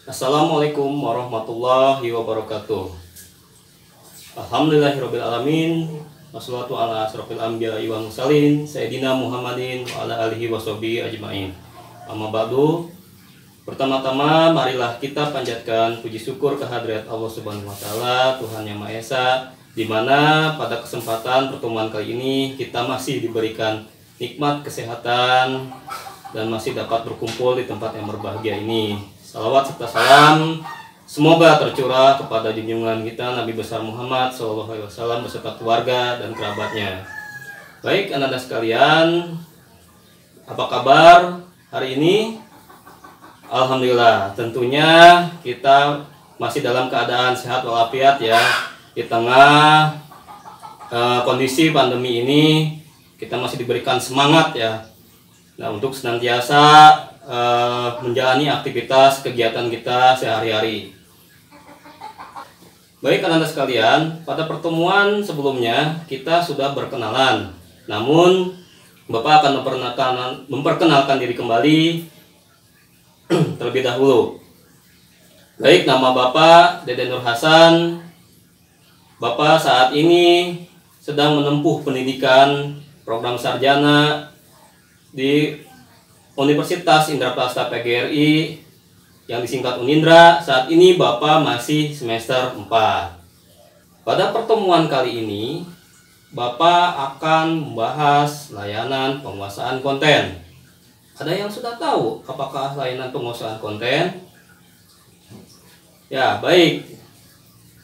Assalamualaikum warahmatullahi wabarakatuh. Alhamdulillahirrabbilalamin. Wassalatu ala asrofil anbiya wa mursalin Sayyidina Muhammadin wa ala alihi washabihi ajma'in. Amma ba'du. Pertama-tama marilah kita panjatkan puji syukur kehadirat Allah Subhanahu wa taala, Tuhan Yang Maha Esa, di mana pada kesempatan pertemuan kali ini kita masih diberikan nikmat kesehatan dan masih dapat berkumpul di tempat yang berbahagia ini. Salawat serta salam semoga tercurah kepada junjungan kita Nabi besar Muhammad SAW beserta keluarga dan kerabatnya. Baik anak-anak sekalian, apa kabar hari ini? Alhamdulillah, tentunya kita masih dalam keadaan sehat walafiat ya. Di tengah kondisi pandemi ini kita masih diberikan semangat ya. Nah, untuk senantiasa menjalani aktivitas kegiatan kita sehari-hari. Baik anak-anak sekalian, pada pertemuan sebelumnya kita sudah berkenalan. Namun Bapak akan memperkenalkan diri kembali terlebih dahulu. Baik, nama Bapak Deden Nur Hasan. Bapak saat ini sedang menempuh pendidikan program sarjana di Universitas Indraprasta PGRI yang disingkat Unindra. Saat ini Bapak masih semester 4. Pada pertemuan kali ini Bapak akan membahas layanan penguasaan konten. Ada yang sudah tahu apakah layanan penguasaan konten? Ya, baik.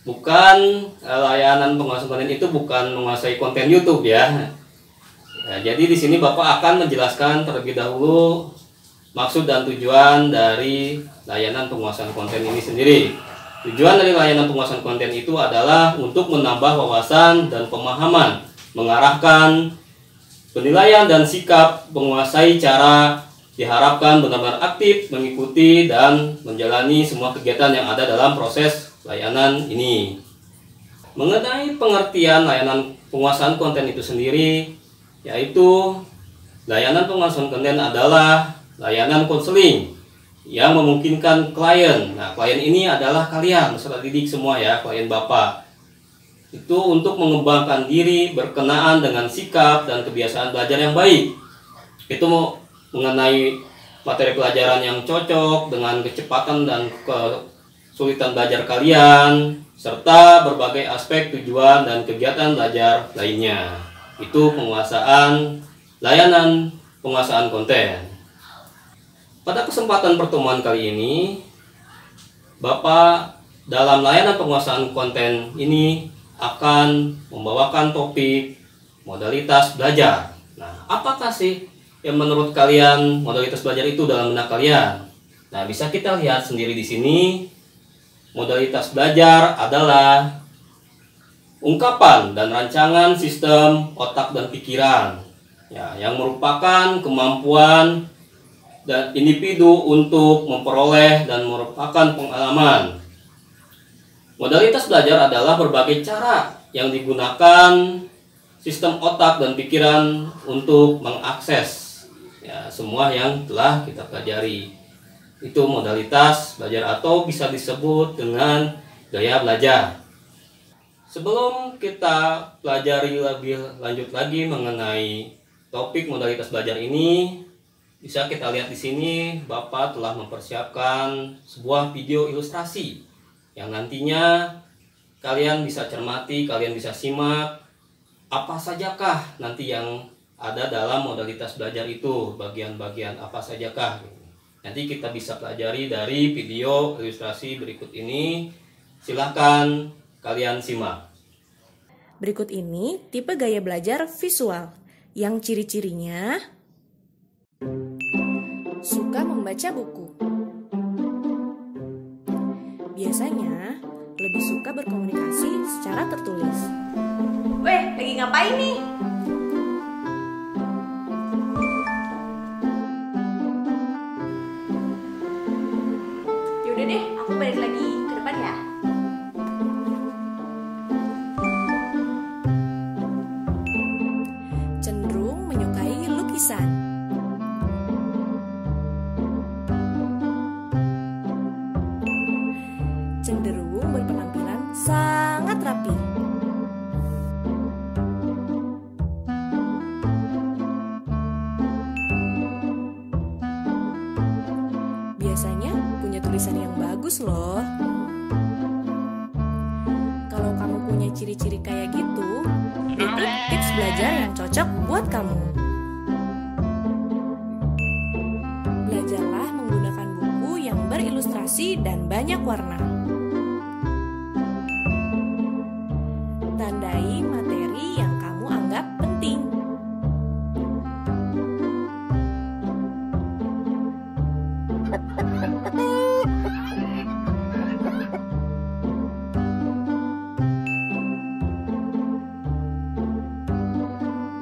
Bukan layanan penguasaan konten itu bukan menguasai konten YouTube ya. Nah, jadi di sini Bapak akan menjelaskan terlebih dahulu maksud dan tujuan dari layanan penguasaan konten ini sendiri. Tujuan dari layanan penguasaan konten itu adalah untuk menambah wawasan dan pemahaman, mengarahkan penilaian dan sikap menguasai cara diharapkan benar-benar aktif mengikuti dan menjalani semua kegiatan yang ada dalam proses layanan ini. Mengenai pengertian layanan penguasaan konten itu sendiri, yaitu layanan penguasaan konten adalah layanan konseling yang memungkinkan klien. Nah, klien ini adalah kalian, peserta didik semua ya, klien Bapak. Itu untuk mengembangkan diri berkenaan dengan sikap dan kebiasaan belajar yang baik. Itu mengenai materi pelajaran yang cocok dengan kecepatan dan kesulitan belajar kalian, serta berbagai aspek tujuan dan kegiatan belajar lainnya. Itu layanan penguasaan konten. Pada kesempatan pertemuan kali ini, Bapak dalam layanan penguasaan konten ini akan membawakan topik modalitas belajar. Nah, apakah sih yang menurut kalian modalitas belajar itu dalam benak kalian? Nah, bisa kita lihat sendiri di sini. Modalitas belajar adalah ungkapan dan rancangan sistem otak dan pikiran ya, yang merupakan kemampuan dan individu untuk memperoleh dan merupakan pengalaman. Modalitas belajar adalah berbagai cara yang digunakan sistem otak dan pikiran untuk mengakses ya, semua yang telah kita pelajari. Itu modalitas belajar atau bisa disebut dengan gaya belajar. Sebelum kita pelajari lebih lanjut lagi mengenai topik modalitas belajar ini, bisa kita lihat di sini Bapak telah mempersiapkan sebuah video ilustrasi yang nantinya kalian bisa cermati, kalian bisa simak apa sajakah nanti yang ada dalam modalitas belajar itu, bagian-bagian apa sajakah. Nanti kita bisa pelajari dari video ilustrasi berikut ini. Silahkan kalian simak. Berikut ini tipe gaya belajar visual yang ciri-cirinya suka membaca buku. Biasanya lebih suka berkomunikasi secara tertulis. Weh, lagi ngapain nih? Yaudah deh, aku balik lagi ke depan ya. Cenderung menyukai lukisan. biasanya punya tulisan yang bagus loh. Kalau kamu punya ciri-ciri kayak gitu, berikut tips belajar yang cocok buat kamu. Belajarlah menggunakan buku yang berilustrasi dan banyak warna. Tandai materi yang kamu anggap penting.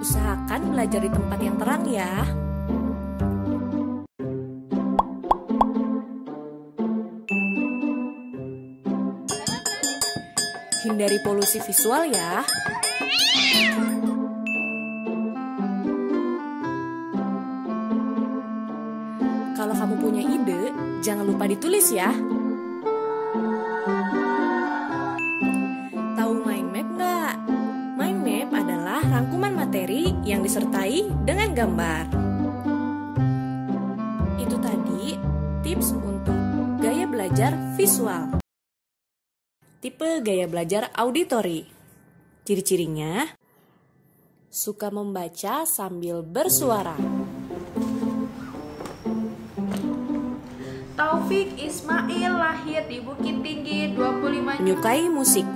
Usahakan belajar di tempat yang terang ya. Hindari polusi visual ya. Kalau kamu punya ide, jangan lupa ditulis ya. Tahu mind map nggak? Mind map adalah rangkuman materi yang disertai dengan gambar. Itu tadi tips untuk gaya belajar visual. Tipe gaya belajar auditori. Ciri-cirinya, suka membaca sambil bersuara. Taufik Ismail lahir di Bukit Tinggi 25 Menyukai musik.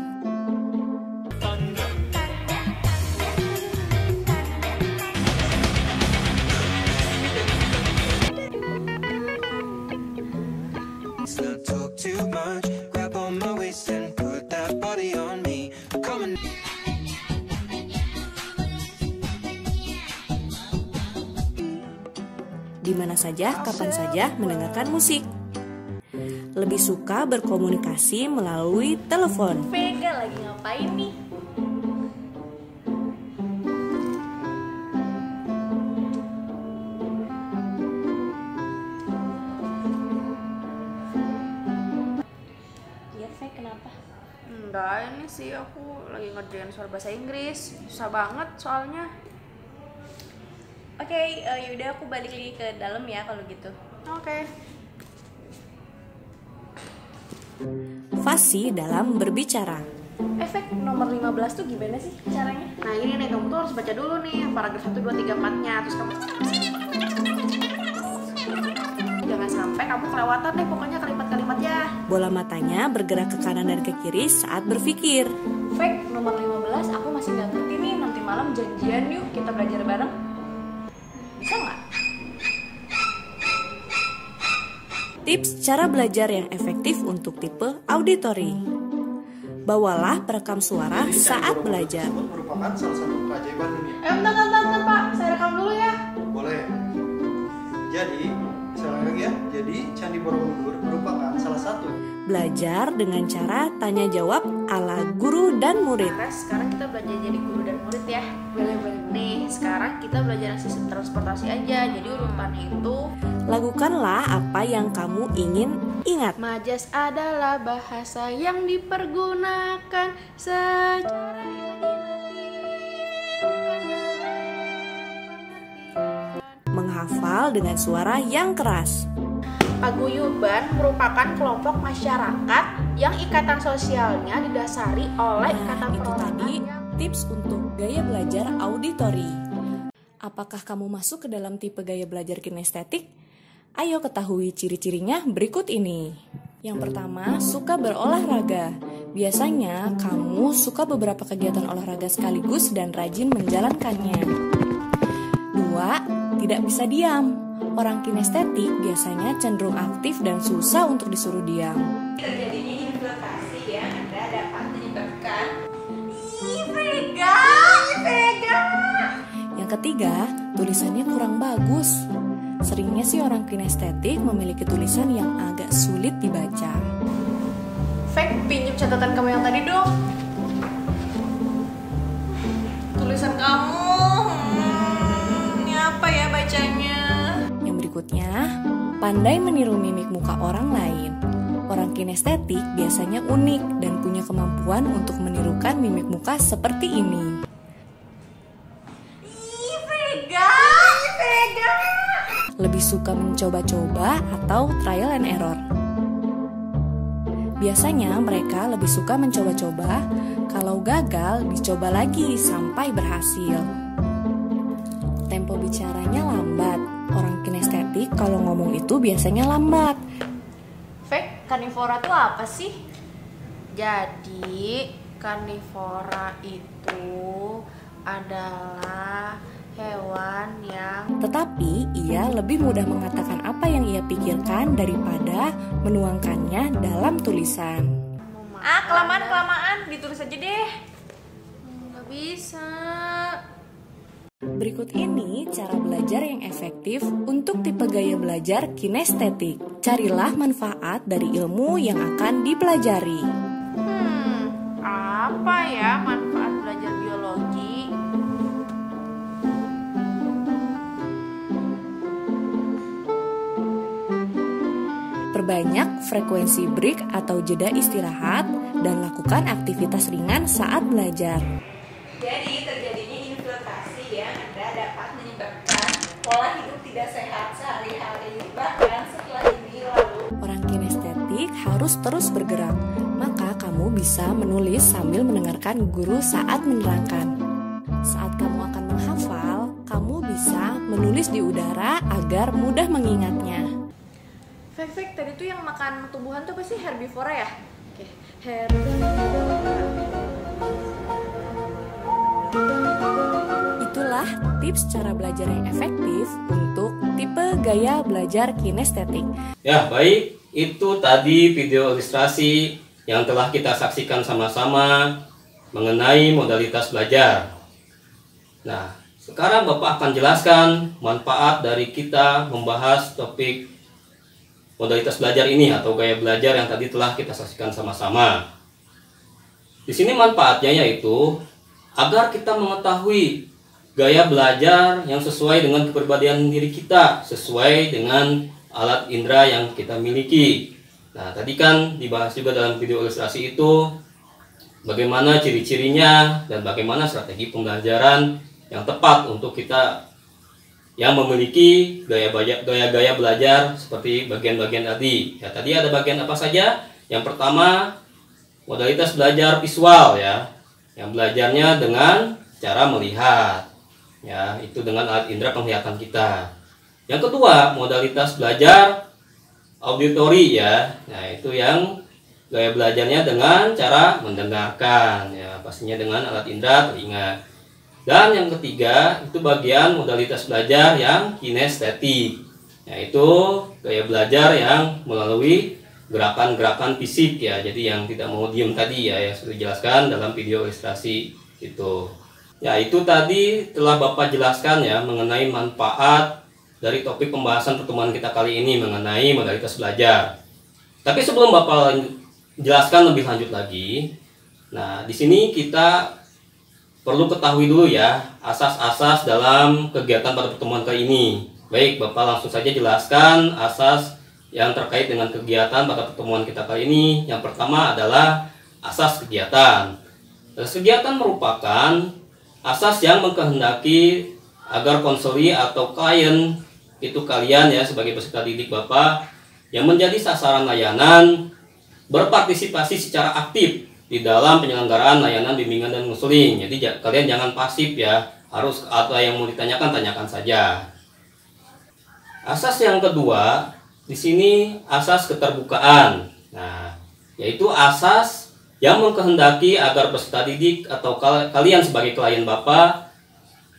Di mana saja, kapan saja mendengarkan musik. Lebih suka berkomunikasi melalui telepon. Vega lagi ngapain nih? Iya, Vega kenapa? Enggak, ini sih aku lagi ngerjain soal bahasa Inggris. Susah banget soalnya. Oke, yaudah aku balik lagi ke dalam ya kalau gitu. Oke. Fasih dalam berbicara. Efek nomor 15 tuh gimana sih caranya? Nah ini nih, kamu tuh harus baca dulu nih paragraf 1, 2, 3, 4-nya. Terus kamu jangan sampai kamu kelewatan deh pokoknya kalimat-kalimatnya. Bola matanya bergerak ke kanan dan ke kiri saat berpikir. Efek nomor 15 aku masih nggak ngerti nih. Nanti malam janjian yuk kita belajar bareng. Bisa nggak? Tips cara belajar yang efektif untuk tipe auditori. Bawalah perekam suara saat belajar. Merupakan salah satu keajaiban dunia. Bentar Pak, saya rekam dulu ya. Boleh. Jadi, sekali lagi ya. Jadi, Candi Borobudur merupakan salah satu. Belajar dengan cara tanya jawab ala guru dan murid. Nah, sekarang kita belajar jadi guru dan murid ya. Boleh. Nih, sekarang kita belajar sistem transportasi aja. Jadi urutannya itu, Lakukanlah apa yang kamu ingin ingat. majas adalah bahasa yang dipergunakan secara Menghafal dengan suara yang keras. Paguyuban merupakan kelompok masyarakat yang ikatan sosialnya didasari oleh ikatan Itu perorangan tadi yang tips untuk gaya belajar auditori. Apakah kamu masuk ke dalam tipe gaya belajar kinestetik? Ayo ketahui ciri-cirinya berikut ini. Yang pertama, suka berolahraga. Biasanya kamu suka beberapa kegiatan olahraga sekaligus dan rajin menjalankannya. 2. Tidak bisa diam. Orang kinestetik biasanya cenderung aktif dan susah untuk disuruh diam. Terjadinya infiltrasi yang Anda dapat menyebabkan Vega. Yang ketiga, tulisannya kurang bagus. Seringnya sih orang kinestetik memiliki tulisan yang agak sulit dibaca. Fake, pinjam catatan kamu yang tadi dong. Tulisan kamu, ini apa ya bacanya? Yang berikutnya, pandai meniru mimik muka orang lain. Orang kinestetik biasanya unik dan punya kemampuan untuk menirukan mimik muka seperti ini. Lebih suka mencoba-coba atau trial and error? Biasanya mereka lebih suka mencoba-coba, kalau gagal dicoba lagi sampai berhasil. Tempo bicaranya lambat. Orang kinestetik kalau ngomong itu biasanya lambat. Fek, karnivora tuh apa sih? Jadi karnivora itu adalah hewan yang Tetapi ia lebih mudah mengatakan apa yang ia pikirkan daripada menuangkannya dalam tulisan. Kelamaan, ditulis aja deh. nggak bisa. Berikut ini cara belajar yang efektif untuk tipe gaya belajar kinestetik. Carilah manfaat dari ilmu yang akan dipelajari. Apa ya manfaat belajar biologi? Perbanyak frekuensi break atau jeda istirahat dan lakukan aktivitas ringan saat belajar. Jadi terjadinya infiltrasi yang dapat menyebabkan pola hidup tidak sehat sehari-hari, bahkan setelah ini lalu. Orang kinestetik harus terus bergerak, maka kamu bisa menulis sambil mendengarkan guru saat menerangkan. Saat kamu akan menghafal, kamu bisa menulis di udara agar mudah mengingatnya. Fek, tadi tuh yang makan tumbuhan tuh apa sih? Herbivora ya? Oke, herbivora. Itulah tips cara belajar yang efektif untuk tipe gaya belajar kinestetik. Ya, baik. Itu tadi video ilustrasi yang telah kita saksikan sama-sama mengenai modalitas belajar. Nah, sekarang Bapak akan jelaskan manfaat dari kita membahas topik modalitas belajar ini atau gaya belajar yang tadi telah kita saksikan sama-sama. Di sini manfaatnya yaitu agar kita mengetahui gaya belajar yang sesuai dengan kepribadian diri kita, sesuai dengan alat indera yang kita miliki. Nah, tadi kan dibahas juga dalam video ilustrasi itu bagaimana ciri-cirinya dan bagaimana strategi pembelajaran yang tepat untuk kita yang memiliki gaya-gaya belajar seperti bagian-bagian tadi. Ya, tadi ada bagian apa saja? Yang pertama, modalitas belajar visual ya. Yang belajarnya dengan cara melihat. Ya, itu dengan alat indera penglihatan kita. Yang kedua, modalitas belajar auditori ya. Nah, itu yang gaya belajarnya dengan cara mendengarkan ya, pastinya dengan alat indera telinga. Dan yang ketiga, itu bagian modalitas belajar yang kinestetik, yaitu gaya belajar yang melalui gerakan-gerakan fisik ya. Jadi yang tidak mau diem tadi ya, yang sudah dijelaskan dalam video ilustrasi itu. Ya, itu tadi telah Bapak jelaskan ya mengenai manfaat dari topik pembahasan pertemuan kita kali ini mengenai modalitas belajar. Tapi sebelum Bapak jelaskan lebih lanjut lagi, nah di sini kita perlu ketahui dulu ya asas-asas dalam kegiatan pada pertemuan kali ini. Baik, Bapak langsung saja jelaskan asas yang terkait dengan kegiatan pada pertemuan kita kali ini. Yang pertama adalah asas kegiatan. Asas kegiatan merupakan asas yang mengkehendaki agar konseli atau klien, itu kalian ya sebagai peserta didik Bapak yang menjadi sasaran layanan, berpartisipasi secara aktif di dalam penyelenggaraan layanan bimbingan dan konseling. Jadi kalian jangan pasif ya, harus atau yang mau ditanyakan tanyakan saja. Asas yang kedua di sini asas keterbukaan. Nah, yaitu asas yang mengkehendaki agar peserta didik atau kalian sebagai klien Bapak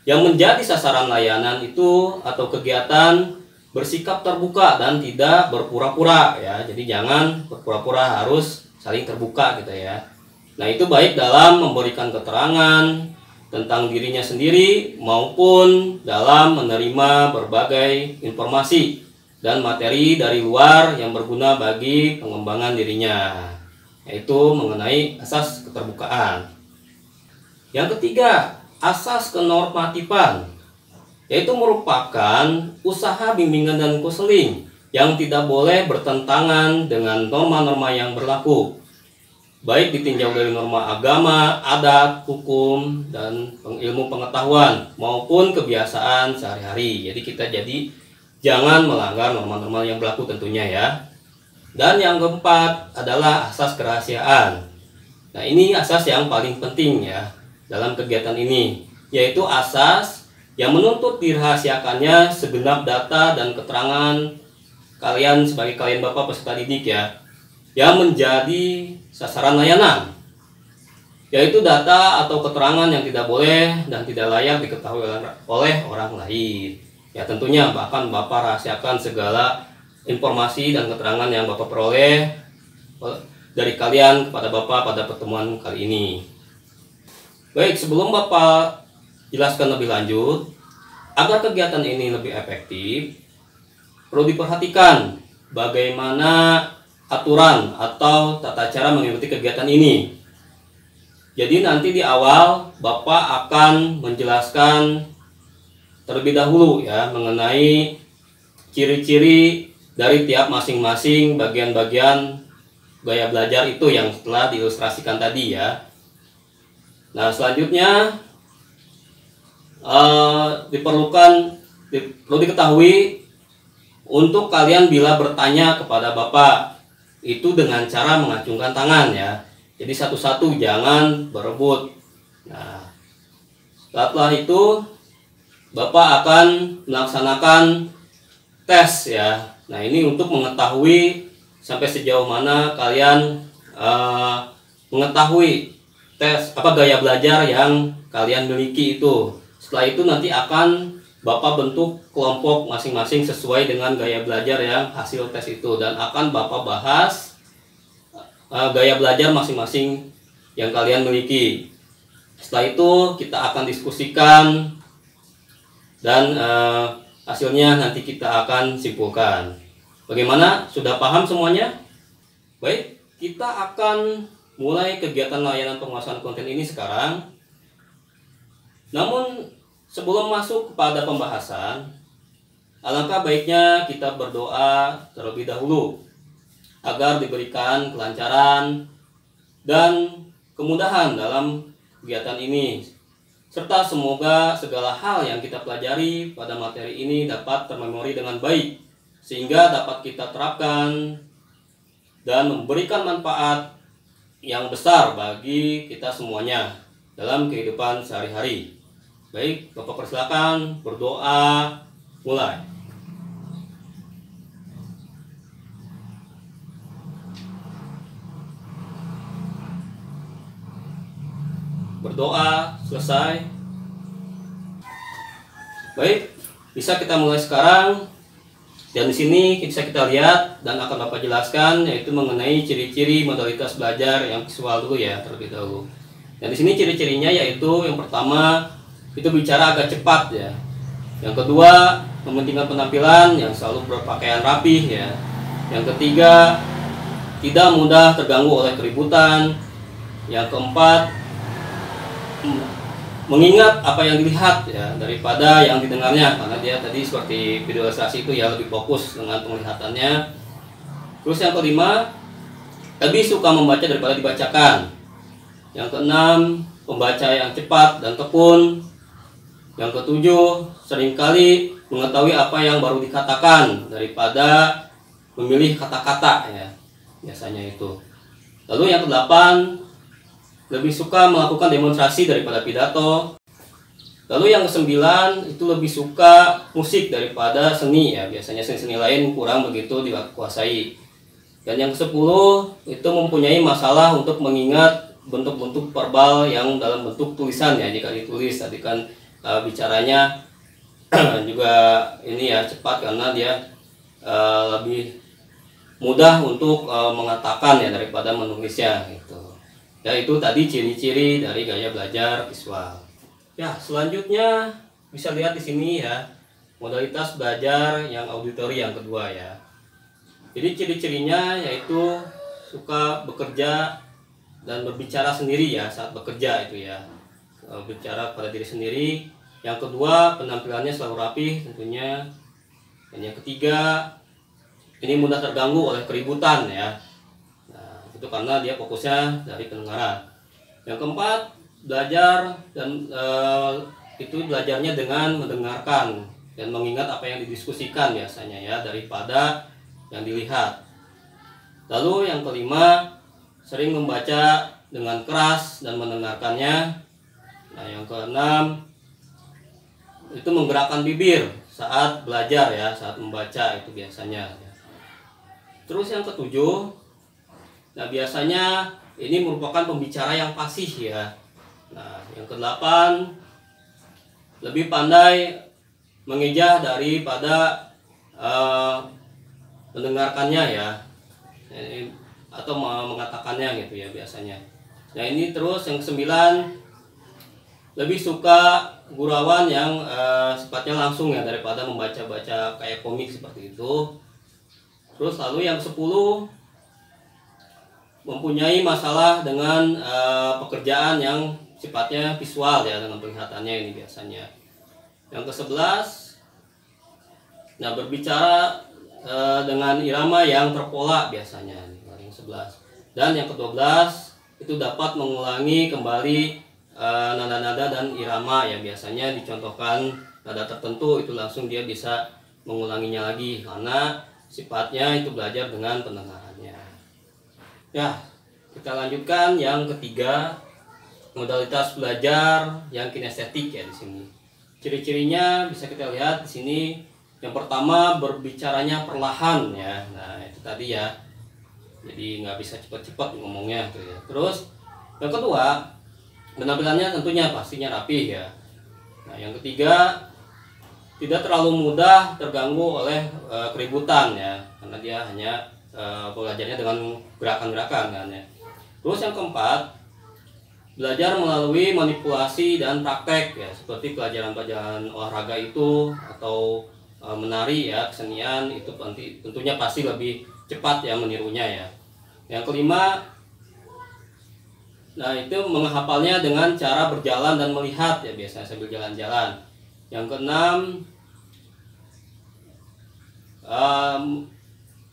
yang menjadi sasaran layanan itu atau kegiatan bersikap terbuka dan tidak berpura-pura ya. Jadi jangan berpura-pura, harus saling terbuka gitu ya. Nah, itu baik dalam memberikan keterangan tentang dirinya sendiri maupun dalam menerima berbagai informasi dan materi dari luar yang berguna bagi pengembangan dirinya, yaitu mengenai asas keterbukaan. Yang ketiga, asas kenormatifan, yaitu merupakan usaha bimbingan dan konseling yang tidak boleh bertentangan dengan norma-norma yang berlaku, baik ditinjau dari norma agama, adat, hukum, dan ilmu pengetahuan maupun kebiasaan sehari-hari. Jadi kita jangan melanggar norma-norma yang berlaku tentunya ya. Dan yang keempat adalah asas kerahasiaan. Nah, ini asas yang paling penting ya dalam kegiatan ini, yaitu asas yang menuntut dirahasiakannya segenap data dan keterangan kalian sebagai kalian bapak peserta didik ya, yang menjadi sasaran layanan, yaitu data atau keterangan yang tidak boleh dan tidak layak diketahui oleh orang lain. Ya tentunya bahkan Bapak rahasiakan segala informasi dan keterangan yang Bapak peroleh dari kalian kepada Bapak pada pertemuan kali ini. Baik, sebelum Bapak jelaskan lebih lanjut, agar kegiatan ini lebih efektif, perlu diperhatikan bagaimana aturan atau tata cara mengikuti kegiatan ini. Jadi nanti di awal Bapak akan menjelaskan terlebih dahulu ya mengenai ciri-ciri dari tiap masing-masing bagian-bagian gaya belajar itu yang telah diilustrasikan tadi ya. Nah, selanjutnya perlu diketahui untuk kalian bila bertanya kepada Bapak itu dengan cara mengacungkan tangan ya. Jadi satu-satu, jangan berebut. Nah, setelah itu Bapak akan melaksanakan tes ya. Nah, ini untuk mengetahui sampai sejauh mana kalian mengetahui tes gaya belajar yang kalian miliki itu. Setelah itu nanti akan Bapak bentuk kelompok masing-masing sesuai dengan gaya belajar yang hasil tes itu, dan akan Bapak bahas gaya belajar masing-masing yang kalian miliki. Setelah itu kita akan diskusikan dan hasilnya nanti kita akan simpulkan. Bagaimana? Sudah paham semuanya? Baik, kita akan mulai kegiatan layanan penguasaan konten ini sekarang. Namun sebelum masuk kepada pembahasan, alangkah baiknya kita berdoa terlebih dahulu agar diberikan kelancaran dan kemudahan dalam kegiatan ini, serta semoga segala hal yang kita pelajari pada materi ini dapat termemori dengan baik, sehingga dapat kita terapkan dan memberikan manfaat yang besar bagi kita semuanya dalam kehidupan sehari-hari. Baik, Bapak persilakan berdoa, mulai. Berdoa selesai. Baik, bisa kita mulai sekarang. Dan di sini bisa kita lihat dan akan Bapak jelaskan, yaitu mengenai ciri-ciri modalitas belajar yang visual dulu ya terlebih dahulu. Dan di sini ciri-cirinya yaitu yang pertama itu bicara agak cepat ya. Yang kedua, mementingkan penampilan yang selalu berpakaian rapih ya. Yang ketiga, tidak mudah terganggu oleh keributan. Yang keempat, mengingat apa yang dilihat ya daripada yang didengarnya, karena dia tadi seperti video ilustrasi itu ya lebih fokus dengan penglihatannya. Terus yang kelima, lebih suka membaca daripada dibacakan. Yang keenam, pembaca yang cepat dan tekun. Yang ketujuh, seringkali mengetahui apa yang baru dikatakan daripada memilih kata-kata ya, biasanya itu. Lalu yang kedelapan, lebih suka melakukan demonstrasi daripada pidato. Lalu yang kesembilan, itu lebih suka musik daripada seni ya, biasanya seni-seni lain kurang begitu dikuasai. Dan yang kesepuluh, itu mempunyai masalah untuk mengingat bentuk-bentuk verbal yang dalam bentuk tulisan ya, jika ditulis. Tadi kan bicaranya juga ini ya cepat karena dia lebih mudah untuk mengatakan ya daripada menulisnya gitu. Ya, itu tadi ciri-ciri dari gaya belajar visual. Ya, selanjutnya bisa lihat di sini ya, modalitas belajar yang auditori yang kedua ya. Jadi ciri-cirinya yaitu suka bekerja dan berbicara sendiri ya saat bekerja itu ya. Bicara pada diri sendiri. Yang kedua, penampilannya selalu rapi tentunya. Dan yang ketiga, ini mudah terganggu oleh keributan ya. Itu karena dia fokusnya dari pendengaran. Yang keempat, belajar dan itu belajarnya dengan mendengarkan dan mengingat apa yang didiskusikan biasanya ya daripada yang dilihat. Lalu yang kelima, sering membaca dengan keras dan mendengarkannya. Nah, yang keenam, itu menggerakkan bibir saat belajar ya, saat membaca itu biasanya. Terus yang ketujuh, nah biasanya ini merupakan pembicara yang fasih ya. Nah, yang kedelapan, lebih pandai mengejah daripada mendengarkannya ya, atau mengatakannya gitu ya biasanya. Nah ini terus yang kesembilan, lebih suka gurauan yang sifatnya langsung ya daripada membaca-baca kayak komik seperti itu. Terus lalu yang 10, mempunyai masalah dengan pekerjaan yang sifatnya visual ya, dengan penglihatannya ini biasanya. Yang ke-11, nah berbicara dengan irama yang terpola biasanya, yang 11. Dan yang ke-12, itu dapat mengulangi kembali nada-nada dan irama ya, biasanya dicontohkan nada tertentu itu langsung dia bisa mengulanginya lagi karena sifatnya itu belajar dengan pendengarannya. Ya, kita lanjutkan yang ketiga, modalitas belajar yang kinestetik ya di sini. Ciri-cirinya bisa kita lihat di sini. Yang pertama, berbicaranya perlahan ya. Nah, itu tadi ya. Jadi nggak bisa cepat-cepat ngomongnya gitu ya. Terus yang kedua, penampilannya tentunya pastinya rapih ya. Nah, yang ketiga, tidak terlalu mudah terganggu oleh keributan ya, karena dia hanya belajarnya dengan gerakan-gerakan kan ya. Terus yang keempat, belajar melalui manipulasi dan praktek ya, seperti pelajaran-pelajaran olahraga itu atau menari ya, kesenian itu tentunya pasti lebih cepat ya menirunya ya. Yang kelima, nah itu menghafalnya dengan cara berjalan dan melihat ya, biasanya sambil jalan-jalan. Yang keenam,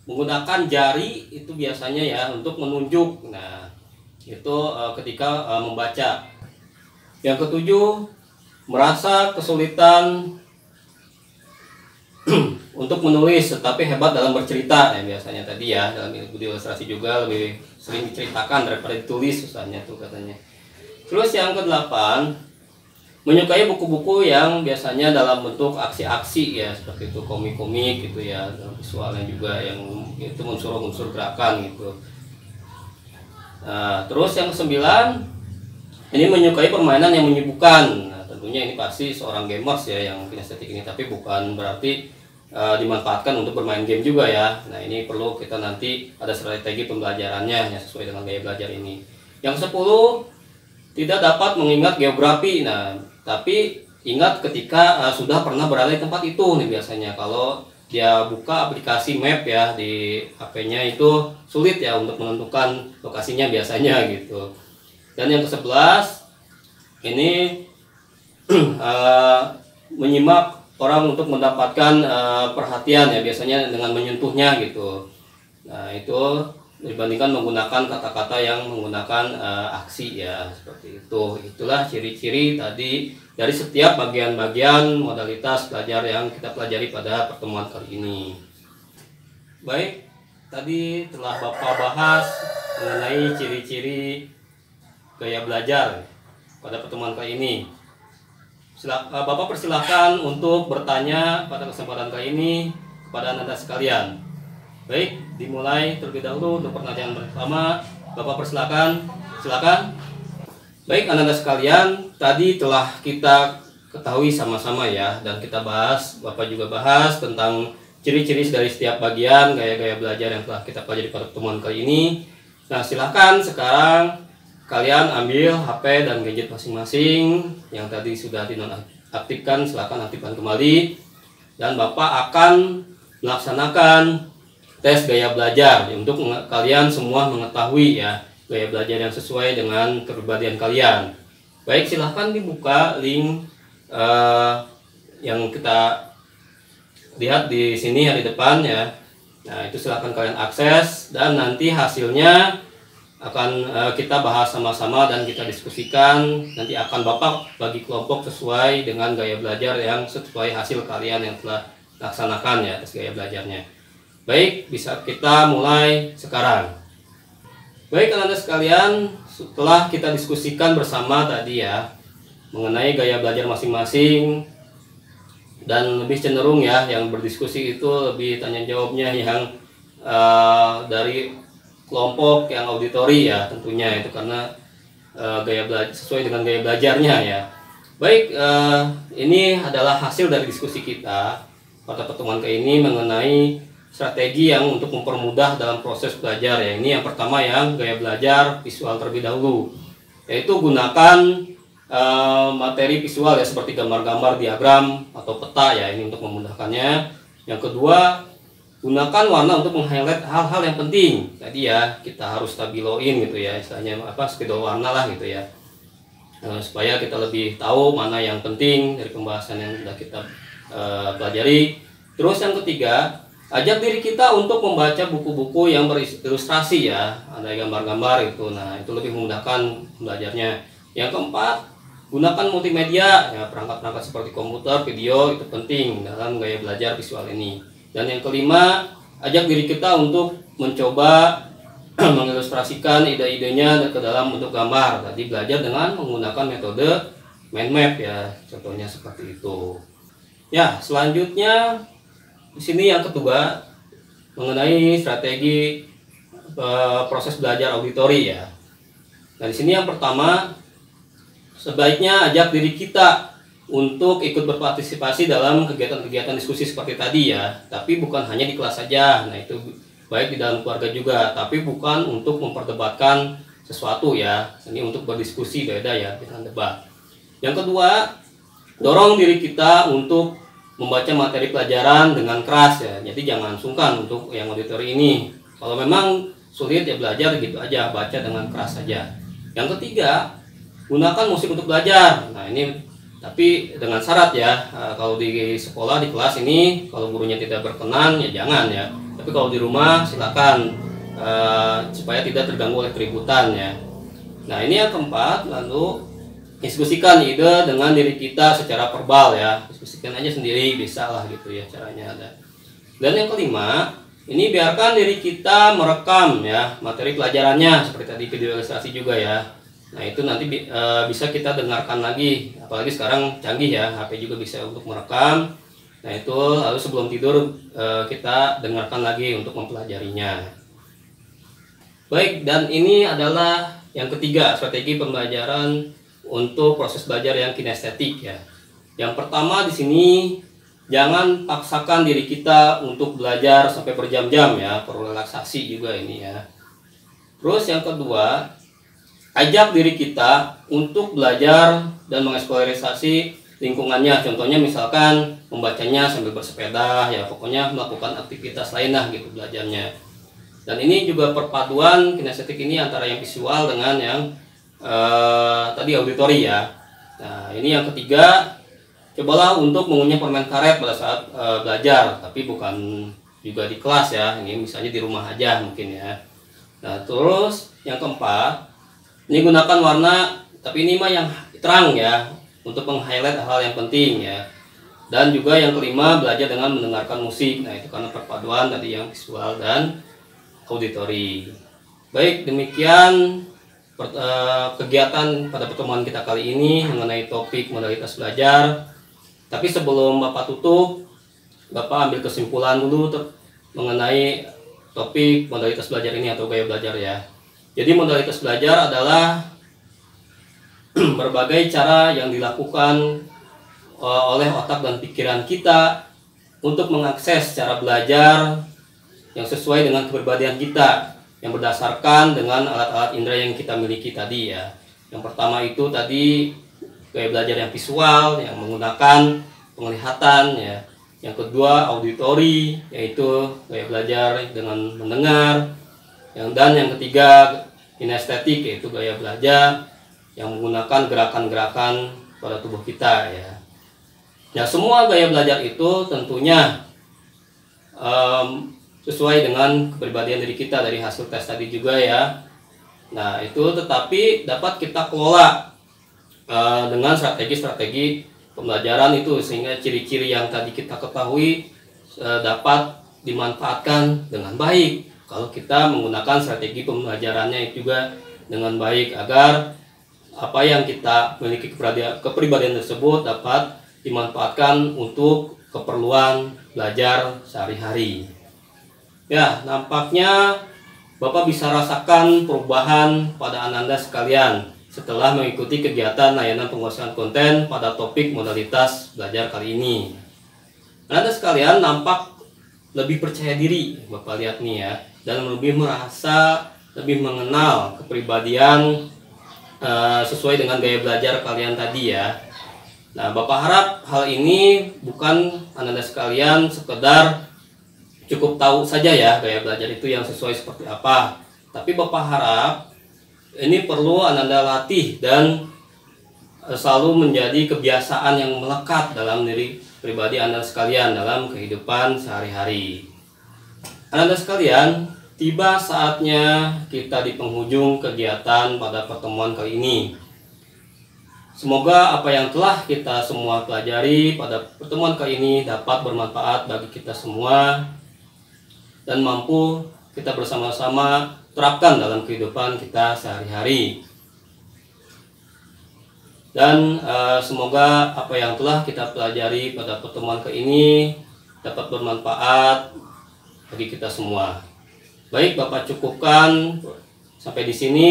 menggunakan jari itu biasanya ya untuk menunjuk. Nah itu ketika membaca. Yang ketujuh, merasa kesulitan untuk menulis tetapi hebat dalam bercerita ya, biasanya tadi ya, dalam ilmu ilustrasi juga lebih sering diceritakan daripada ditulis misalnya tuh katanya. Terus yang kedelapan, menyukai buku-buku yang biasanya dalam bentuk aksi-aksi ya, seperti itu komik-komik gitu ya, dalam visualnya juga yang itu unsur-unsur gerakan gitu. Nah, terus yang kesembilan, ini menyukai permainan yang menyibukkan. Nah, tentunya ini pasti seorang gamers ya yang kinestetik ini, tapi bukan berarti dimanfaatkan untuk bermain game juga ya. Nah, ini perlu kita nanti ada strategi pembelajarannya yang sesuai dengan gaya belajar ini. Yang 10, tidak dapat mengingat geografi. Nah, tapi ingat ketika sudah pernah berada di tempat itu nih biasanya. Kalau dia buka aplikasi map ya di HP-nya itu sulit ya untuk menentukan lokasinya biasanya gitu. Dan yang ke-11, ini menyimak orang untuk mendapatkan perhatian ya, biasanya dengan menyentuhnya gitu. Nah, itu dibandingkan menggunakan kata-kata yang menggunakan aksi ya, seperti itu. Itulah ciri-ciri tadi dari setiap bagian-bagian modalitas belajar yang kita pelajari pada pertemuan kali ini. Baik, tadi telah Bapak bahas mengenai ciri-ciri gaya belajar pada pertemuan kali ini. Bapak persilahkan untuk bertanya pada kesempatan kali ini kepada Anda sekalian. Baik, dimulai terlebih dahulu untuk pertanyaan pertama. Bapak persilakan, silakan. Baik, Anda sekalian, tadi telah kita ketahui sama-sama ya, dan kita bahas, Bapak juga bahas tentang ciri-ciri dari setiap bagian gaya-gaya belajar yang telah kita pelajari pada pertemuan kali ini. Nah, silakan sekarang kalian ambil HP dan gadget masing-masing yang tadi sudah dinonaktifkan, silakan aktifkan kembali, dan Bapak akan melaksanakan tes gaya belajar untuk kalian semua mengetahui ya gaya belajar yang sesuai dengan kepribadian kalian. Baik, silahkan dibuka link yang kita lihat di sini ya, di depan ya. Nah, itu silahkan kalian akses, dan nanti hasilnya kita bahas sama-sama dan kita diskusikan. Nanti akan Bapak bagi kelompok sesuai dengan gaya belajar yang sesuai hasil kalian yang telah laksanakan ya atas gaya belajarnya. Baik, bisa kita mulai sekarang. Baik anak-anak sekalian, setelah kita diskusikan bersama tadi ya mengenai gaya belajar masing-masing, dan lebih cenderung ya yang berdiskusi itu lebih tanya jawabnya yang dari kelompok yang auditori ya tentunya itu karena gaya belajar sesuai dengan gaya belajarnya ya. Baik, ini adalah hasil dari diskusi kita pada pertemuan kali ini mengenai strategi yang untuk mempermudah dalam proses belajar ya. Ini yang pertama yang gaya belajar visual terlebih dahulu, yaitu gunakan materi visual ya seperti gambar-gambar, diagram atau peta ya, ini untuk memudahkannya. Yang kedua, gunakan warna untuk meng-highlight hal-hal yang penting. Tadi ya kita harus stabiloin gitu ya, istilahnya spidol warna lah gitu ya, supaya kita lebih tahu mana yang penting dari pembahasan yang sudah kita pelajari. Terus yang ketiga, ajak diri kita untuk membaca buku-buku yang berilustrasi ya, ada gambar-gambar itu. Nah, itu lebih memudahkan belajarnya. Yang keempat, gunakan multimedia ya, perangkat-perangkat seperti komputer, video itu penting dalam gaya belajar visual ini. Dan yang kelima, ajak diri kita untuk mencoba mengilustrasikan ide-idenya ke dalam bentuk gambar. Tadi belajar dengan menggunakan metode mind map ya, contohnya seperti itu. Ya, selanjutnya di sini yang kedua mengenai strategi proses belajar auditori ya. Nah, di sini yang pertama, sebaiknya ajak diri kita untuk ikut berpartisipasi dalam kegiatan-kegiatan diskusi seperti tadi ya, tapi bukan hanya di kelas saja. Nah, itu baik di dalam keluarga juga, tapi bukan untuk memperdebatkan sesuatu ya. Ini untuk berdiskusi, beda ya dengan debat. Yang kedua, dorong diri kita untuk membaca materi pelajaran dengan keras ya. Jadi jangan sungkan untuk yang auditori ini. Kalau memang sulit ya belajar gitu aja, baca dengan keras saja. Yang ketiga, gunakan musik untuk belajar. Nah, ini tapi dengan syarat ya, kalau di sekolah, di kelas ini kalau gurunya tidak berkenan ya jangan ya. Tapi kalau di rumah silakan, supaya tidak terganggu oleh keributan ya. Nah, ini yang keempat, lalu diskusikan ide dengan diri kita secara verbal ya. Diskusikan aja sendiri bisa lah gitu ya caranya ada. Dan yang kelima, ini biarkan diri kita merekam ya materi pelajarannya seperti tadi video ilustrasi juga ya. Nah, itu nanti bisa kita dengarkan lagi, apalagi sekarang canggih ya, HP juga bisa untuk merekam. Nah, itu lalu sebelum tidur kita dengarkan lagi untuk mempelajarinya. Baik, dan ini adalah yang ketiga, strategi pembelajaran untuk proses belajar yang kinestetik ya. Yang pertama di sini, jangan paksakan diri kita untuk belajar sampai berjam-jam ya, perlu relaksasi juga ini ya. Terus yang kedua, ajak diri kita untuk belajar dan mengeksplorasi lingkungannya. Contohnya misalkan membacanya sambil bersepeda ya, pokoknya melakukan aktivitas lain lah gitu belajarnya. Dan ini juga perpaduan kinestetik ini antara yang visual dengan yang tadi auditori ya. Nah, ini yang ketiga, cobalah untuk mengunyah permen karet pada saat belajar, tapi bukan juga di kelas ya, ini misalnya di rumah aja mungkin ya. Nah, terus yang keempat, ini gunakan warna, tapi ini mah yang terang ya, untuk meng-highlight hal yang penting ya. Dan juga yang kelima, belajar dengan mendengarkan musik. Nah, itu karena perpaduan tadi yang visual dan auditori. Baik, demikian kegiatan pada pertemuan kita kali ini mengenai topik modalitas belajar. Tapi sebelum Bapak tutup, Bapak ambil kesimpulan dulu mengenai topik modalitas belajar ini atau gaya belajar ya. Jadi modalitas belajar adalah berbagai cara yang dilakukan oleh otak dan pikiran kita untuk mengakses cara belajar yang sesuai dengan kepribadian kita, yang berdasarkan dengan alat-alat indera yang kita miliki tadi ya. Yang pertama itu tadi gaya belajar yang visual, yang menggunakan penglihatan ya. Yang kedua auditori, yaitu gaya belajar dengan mendengar. Dan yang ketiga kinestetik, yaitu gaya belajar yang menggunakan gerakan-gerakan pada tubuh kita ya. Nah, semua gaya belajar itu tentunya sesuai dengan kepribadian diri kita dari hasil tes tadi juga ya. Nah, itu tetapi dapat kita kelola dengan strategi-strategi pembelajaran itu, sehingga ciri-ciri yang tadi kita ketahui dapat dimanfaatkan dengan baik kalau kita menggunakan strategi pembelajarannya juga dengan baik, agar apa yang kita miliki kepribadian tersebut dapat dimanfaatkan untuk keperluan belajar sehari-hari. Ya, nampaknya Bapak bisa rasakan perubahan pada Ananda sekalian setelah mengikuti kegiatan layanan penguasaan konten pada topik modalitas belajar kali ini. Ananda sekalian nampak lebih percaya diri, Bapak lihat nih ya, dan lebih merasa lebih mengenal kepribadian sesuai dengan gaya belajar kalian tadi ya. Nah, Bapak harap hal ini bukan Ananda sekalian sekedar cukup tahu saja ya gaya belajar itu yang sesuai seperti apa, tapi Bapak harap ini perlu Ananda latih dan selalu menjadi kebiasaan yang melekat dalam diri pribadi Anda sekalian dalam kehidupan sehari-hari. Anda sekalian, tiba saatnya kita di penghujung kegiatan pada pertemuan kali ini. Semoga apa yang telah kita semua pelajari pada pertemuan kali ini dapat bermanfaat bagi kita semua dan mampu kita bersama-sama terapkan dalam kehidupan kita sehari-hari. Dan semoga apa yang telah kita pelajari pada pertemuan kali ini dapat bermanfaat bagi kita semua. Baik, Bapak cukupkan sampai di sini.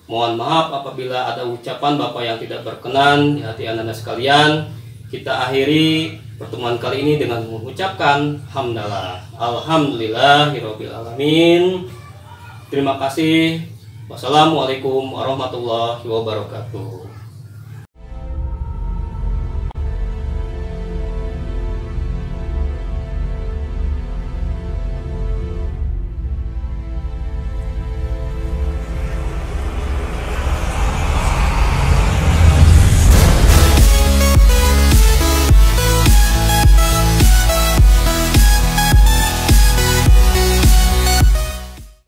Mohon maaf apabila ada ucapan Bapak yang tidak berkenan di hati Anda sekalian. Kita akhiri pertemuan kali ini dengan mengucapkan hamdalah. Alhamdulillahirabbil alamin. Terima kasih. Wassalamualaikum warahmatullahi wabarakatuh.